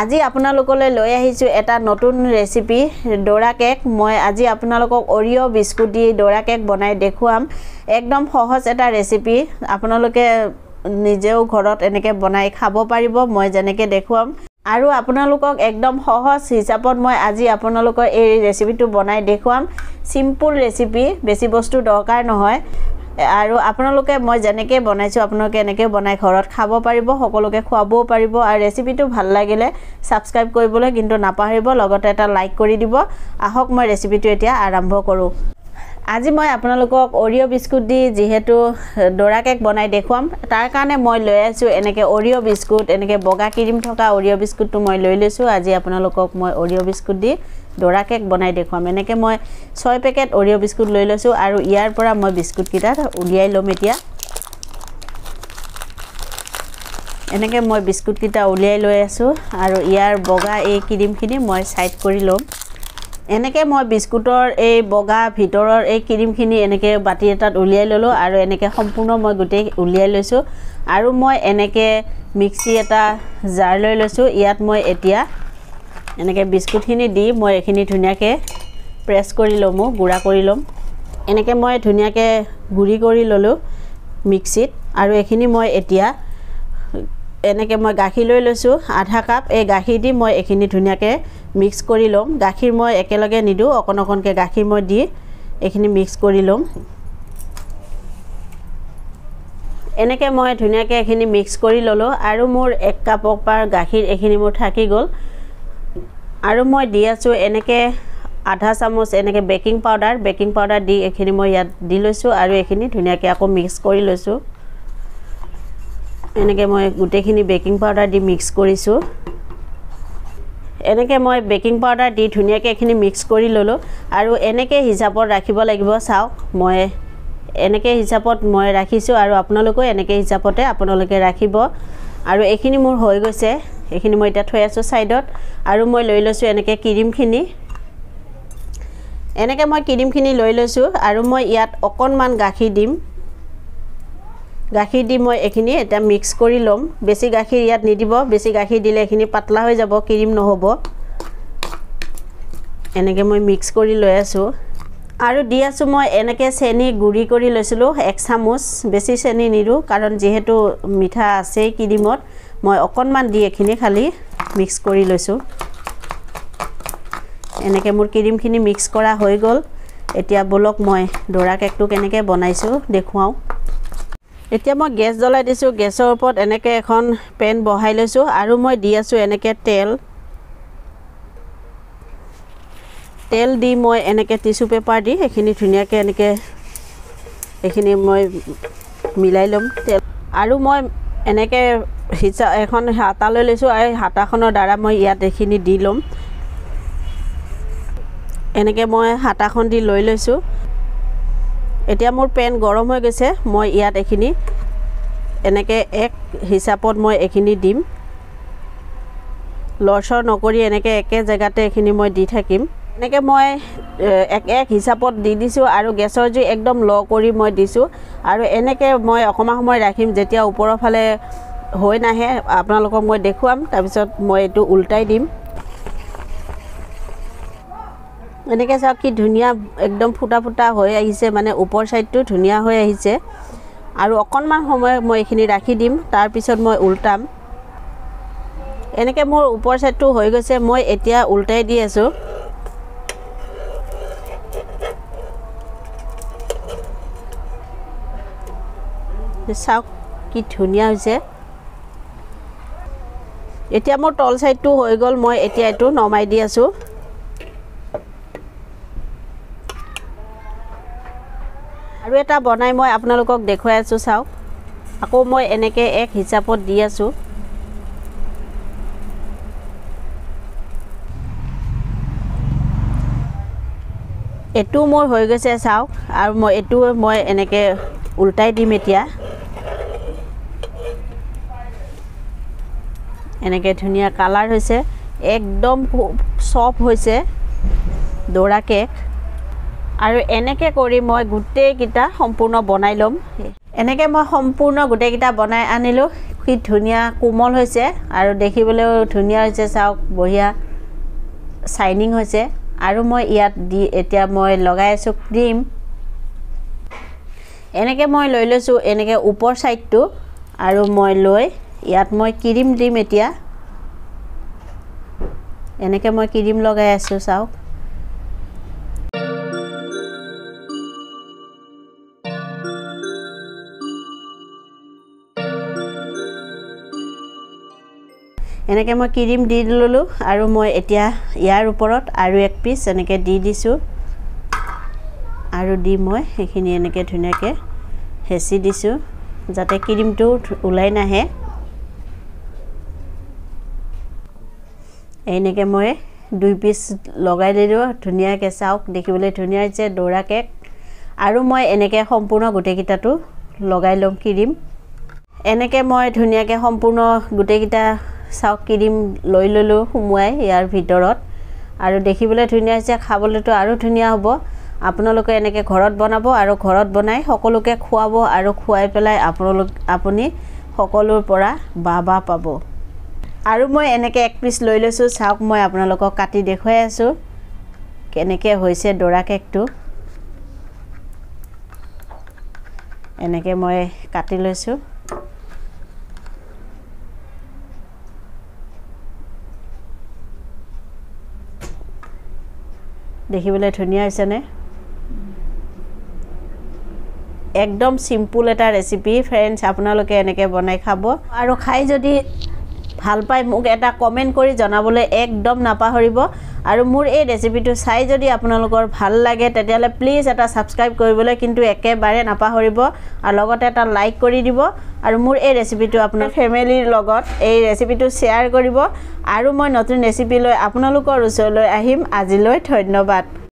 আজি আপোনালোকলৈ লৈ আহিছো এটা নতুন ৰেচিপি ডোৰা কেক মই আজি আপোনালোকক ওৰিও বিস্কুট দি ডোৰা কেক বনাই দেখুৱাম একদম সহজ এটা ৰেচিপি আপোনালোকে নিজেও ঘৰত এনেকে বনাই খাব পাৰিব মই যেনেকে দেখুৱাম আৰু আপোনালোকক একদম সহজ হিচাপত মই আজি আপোনালোকৰ এই ৰেচিপিটো বনাই দেখুৱাম সিম্পল ৰেচিপি বেছি বস্তু দৰকাৰ নহয় আৰু আপোনালোকে মই যেনেকে বনাইছো আপোনালোকে এনেকে বনাই ঘৰত খাব পাৰিব সকলোকে খুৱাবও পাৰিব আৰু ৰেচিপিটো ভাল লাগিলে সাবস্ক্ৰাইব কৰিবলৈ কিন্তু নাপাহৰিব লগতে এটা লাইক কৰি দিব আহক মই ৰেচিপিটো এতিয়া আৰম্ভ কৰো আজি মই আপোনালোকক ওৰিও বিস্কুট দি যেহেতু ডোৰা কেক বনাই দেখুৱাম তাৰ কাৰণে মই লৈ আছো এনেকে ওৰিও বিস্কুট এনেকে বগা ক্ৰীম থকা ওৰিও বিস্কুটটো মই লৈ লৈছো আজি আপোনালোকক মই ওৰিও বিস্কুট দি ডোৰা কেক বনাই দেখুৱাম এনেকে মই 6 পেকেট ওৰিও বিস্কুট লৈ লৈছো আৰু ইয়াৰ পৰা মই বিস্কুট কিটা উলিয়াই লম এতিয়া এনেকে মই বিস্কুট কিটা উলিয়াই লৈ আছো আৰু ইয়াৰ বগা এই ক্ৰীমখিনি মই সাইড কৰি লম এনেকে মই বিস্কুটৰ এই বগা ভিতৰৰ এই ক্ৰীমখিনি এনেকে বাটি এটাত উলিয়াই ললো আৰু এনেকে সম্পূৰ্ণ মই গুটেই উলিয়াই লৈছো আৰু মই এনেকে মিক্সি এটা জাৰ লৈ লৈছো ইয়াত মই এতিয়া এনেকে বিস্কুটখিনি দি মই এখিনি ধুনিয়াকে প্ৰেছ কৰি লম গুড়া কৰি লম এনেকে মই ধুনিয়াকে গুড়ি কৰি ললো মিক্সিত আৰু এখিনি মই এতিয়া এনেকে মই গাখীৰ লৈ লৈছো আধা কাপ এই গাখীৰ দি মই এখিনি ধুনিয়াকে মিক্স কৰি লম গাখীৰ মই একেলগে নিদু অকন অকনকে গাখীৰ মই দি এখিনি মিক্স কৰি লম এনেকে মই ধুনিয়াকে এখিনি মিক্স কৰি ললো আৰু মোৰ 1 কাপ পাৰ গাখীৰ এখিনি মোৰ থাকি গল আৰু মই দি আছো এনেকে আধা চামুচ এনেকে বেকিং পাউডাৰ দি এখিনি মই ইয়াত দি লৈছো আৰু এখিনি ধুনিয়াকে আকৌ মিক্স কৰি লৈছো এনেকে মই গুটেখিনি বেকিং পাউডাৰ দি মিক্স কৰিছো এনেকে মই বেকিং পাউডাৰ দি ধুনিয়াকে এখিনি মিক্স কৰি ললো আৰু এনেকে হিচাপত ৰাখিব লাগিব চাও মই এনেকে হিচাপত মই ৰাখিছো আৰু আপোনালোকো এনেকে হিচাপতে আপোনালোকে ৰাখিব আৰু এখিনি মোৰ হৈ গৈছে এখিনি মই এটা থৈ আছো সাইডত আৰু মই লৈ লৈছো এনেকে ক্ৰীমখিনি এনেকে মই ক্ৰীমখিনি লৈ লৈছো আৰু মই ইয়াত অকনমান গাখীৰ দিম গাখীৰ দি মই এখিনি এটা মিক্স কৰি লম বেছি গাখীৰ ইয়াত নিদিব বেছি গাখীৰ দিলে এখিনি পাতলা হৈ যাব ক্ৰীম নহব এনেকে মই মিক্স কৰি লৈ আছো আৰু দি আছো মই এনেকে চেনি গুড়ি কৰি লৈছিলো 1 চামুচ বেছি চেনি নিৰু কাৰণ যেহেতু মিঠা আছে ক্ৰীমত মই অকনমান দি এখিনি খালি মিক্স কৰি লৈছো এনেকে মোৰ ক্ৰীমখিনি মিক্স কৰা হৈ গল এতিয়া বলক মই ডোৰা কেকটো কেনেকে বনাইছো দেখুৱাও এতিয়া মই গ্যাস জ্বলাই দিছো গ্যাসৰ ওপৰত এনেকে এখন পেন বহাই লৈছো আৰু মই দি আছো এনেকে তেল দি মই এনেকে টিস্যু পেপাৰ দি এখিনি ধুনিয়াকে এনেকে এখিনি মই মিলাই লম তেল আৰু মই এনেকে হিচা এখন হাতা লৈ লৈছো আৰু হাতাখনৰ দ্বাৰা মই ইয়াত এখিনি দি লম এনেকে মই হাতাখন দি লৈ লৈছো এতিয়া মোৰ পেন গৰম হৈ গৈছে মই ইয়াত এখিনি এনেকে এক হিচাপত মই এখিনি দিম লৰছৰ নকৰি এনেকে একে জায়গাতে এখিনি মই দি থাকিম এনেকে মই এক হিচাপত দি দিছো আৰু গ্যাসৰ জুই একদম ল কৰি মই দিছো আৰু এনেকে মই অকমা সময় ৰাখিম যেতিয়া ওপৰৰ ফালে হৈ নাহে আপোনালোকক মই দেখুৱাম তাৰ পিছত মই এটো উল্টাই দিম এনেকে চাওক কি ধুনিয়া একদম ফুটা ফুটা হৈ আহিছে মানে ওপৰ সাইডটো ধুনিয়া হৈ আহিছে আৰু অকনমান সময় মই এখিনি ৰাখি দিম তাৰ পিছত মই উল্টাম এনেকে মোৰ ওপৰ সাইডটো হৈ গৈছে মই এতিয়া উল্টাই দি আছো চাওক কি ধুনিয়া হৈছে এতিয়া মোৰ তল সাইডটো হৈ গল মই এতিয়া এটো নমাই দি আছো আৰু এটা বনাই মই আপোনালোকক দেখুৱাই আছো চাওক আকৌ মই এনেকে এক হিচাপত দি আছো এটু মোৰ হৈ গৈছে চাওক আৰু মই এটু মই এনেকে উল্টাই দিম এতিয়া এনেকে ধুনিয়া কালাৰ হৈছে একদম সফট হৈছে ডোৰা কেক আৰু এনেকে কৰি মই গুটেই কিটা সম্পূৰ্ণ বনাই লম এনেকে মই সম্পূৰ্ণ গুটেই কিটা বনাই আনিলো কি ধুনিয়া কোমল হৈছে আৰু দেখিবলৈও ধুনিয়া হৈছে চাওক বঢ়িয়া শাইনিং হৈছে আৰু মই ইয়াত দি এতিয়া মই লগাই আছো ক্ৰীম এনেকে মই লৈ লৈছো এনেকে ওপৰ সাইডটো আৰু মই লৈ ইয়াত মই ক্ৰীম দিম এতিয়া এনেকে মই ক্ৰীম লগাই আছো চাওক এনেকে মই ক্ৰীম দি ললো আৰু মই এতিয়া ইয়াৰ ওপৰত আৰু এক পিস এনেকে দি দিছো আৰু দি মই এখিনি এনেকে ধুনিয়াকে হেচি দিছো যাতে ক্ৰীমটো উলাই নাহে এনেকে মই দুই পিস লগাই দিলো ধুনিয়াকে চাওক দেখিবলৈ ধুনিয়া হৈছে ডোৰা কেক আৰু মই এনেকে সম্পূৰ্ণ গুটেকিটাটো লগাই লম ক্ৰীম এনেকে মই ধুনিয়াকে সম্পূৰ্ণ গুটেকিটা চাওক ক্ৰীম লৈ ললো হুমুৱাই ইয়াৰ ভিতৰত আৰু দেখিবলৈ ধুনিয়া হৈছে খাবলৈটো আৰু ধুনিয়া হ'ব আপোনালোকে এনেকে ঘৰত বনাব আৰু ঘৰত বনাই সকলোকে খুৱাব আৰু খুৱাই পেলাই আপুনি সকলোৰ পৰা বাবা পাব আৰু মই এনেকে এক পিস লৈ লৈছো চাওক মই আপোনালোকক কাটি দেখুৱাই আছো কেনেকে হৈছে ডোৰা কেকটো এনেকে মই কাটি লৈছো দেখিবলৈ ধুনিয়া হৈছে নে একদম সিম্পল এটা ৰেচিপি फ्रेंड्स আপোনালোকে এনেকে বনাই খাব আৰু খাই যদি ভাল পাই মোক এটা কমেন্ট কৰি জনাবলৈ একদম নাপাহৰিব আৰু মোৰ এই ৰেচিপিটো চাই যদি আপোনালোকৰ ভাল লাগে তেতিয়ালে প্লিজ এটা সাবস্ক্ৰাইব কৰিবলৈ কিন্তু একেবাৰে নাপাহৰিব আৰু লগতে এটা লাইক কৰি দিব আৰু মোৰ এই ৰেচিপিটো আপোনাৰ ফেমিলিৰ লগত এই ৰেচিপিটো শেয়াৰ কৰিব আৰু মই নতুন ৰেচিপি লৈ আপোনালোকৰ ওচৰলৈ আহিম আজিলৈ ধন্যবাদ